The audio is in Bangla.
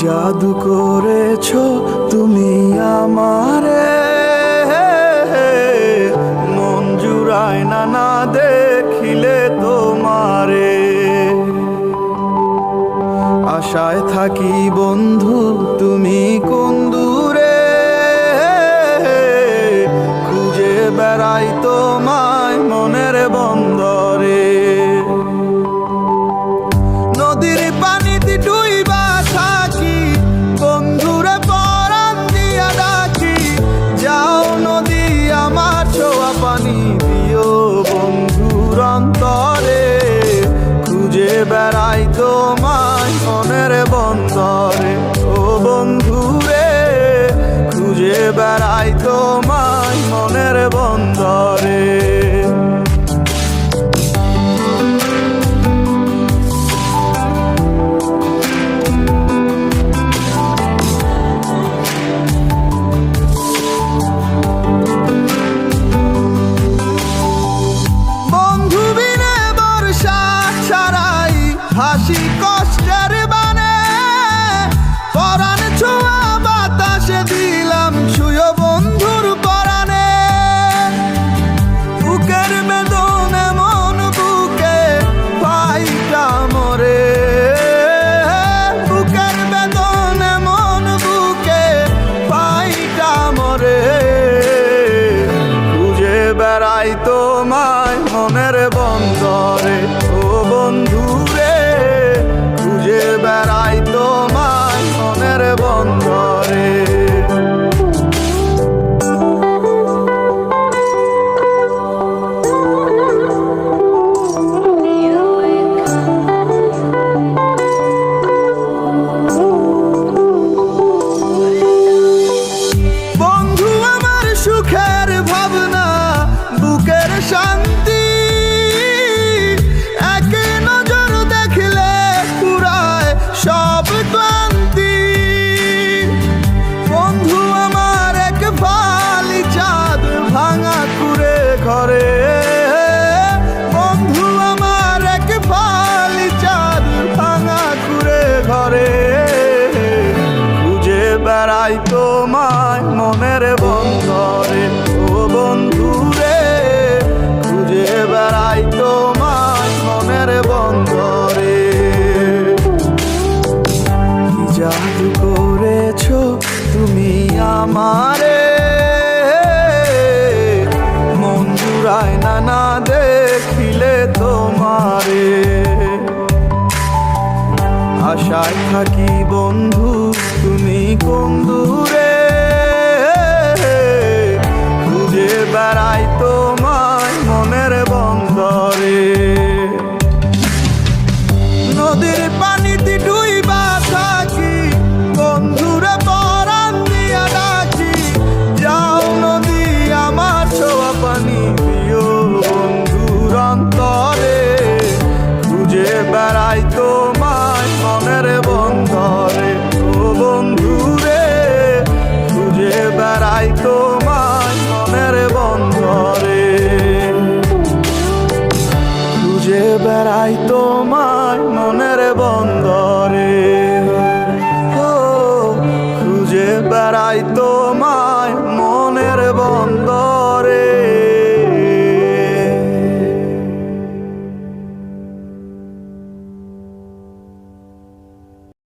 জাদু করেছো তুমি আমারে, মন জুড়ায় না দেখিলে তোমারে। আশায় থাকি বন্ধু তুমি কোন দূরে, খুঁজে বেড়াই তোমায় মনের বন্দরে। নদীর পানিতে ডুইবা থাকি, বন্ধুরে পরাণ দিয়া ডাকি। যাও নদী আমার ছোঁয়া পানি দিও বন্ধুর অন্তরে, খুঁজে বেড়াই তোমায় মনের বন্দরে। ও বন্ধুরে খুঁজে বেড়াই তোমায় মনের বন্দরে। হাসি কষ্টের বানে পরাণ ছোঁয়া বাতাসে দিলাম ছুঁয়ো বন্ধুর পরাণে। বুকের বেদনে মন বুকে পাইটা মরে, বুকের বেদনে মন বুকে পাইটা মরে। খুঁজে বেড়াই তোমায় মনের বন্দরে। ও বন্ধুরে খুঁজে বেড়াই তোমায় মনের বন্দরে। বন্ধু আমার সুখের ভাবনা, বুকের শান্তি, সব ক্লান্তি। বন্ধু আমার এক ফালি চাঁদ ভাঙা কুড়ে ঘরে, বন্ধু আমার এক ফালি চাঁদ ভাঙা কুড়ে ঘরে। খুঁজে বেড়াই তোমায় মনের বন্দরে। ও বন্ধুরে খুঁজে বেড়াই তোমায় মনের বন্দরে। জাদু করেছো তুমি আমারে, মন জুড়ায় না দেখিলে তোমারে। আশায় থাকি বন্ধু তুমি কোন দূরে, খুঁজে বেড়াই তোমায় মনের বন্দরে। নদীর পানিতে ডুইবা থাকি, বন্ধুরে পরাণ দিয়া ডাকি। যাও নদী আমার ছোঁয়া পানি দিও বন্ধুর অন্তরে, খুঁজে বেড়াই তোমায় মনের বন্দরে। ও বন্ধুরে খুঁজে বেড়াই তোমায় মনের বন্দরে, খুঁজে বেড়াই তোমায় মনের বন্দরে।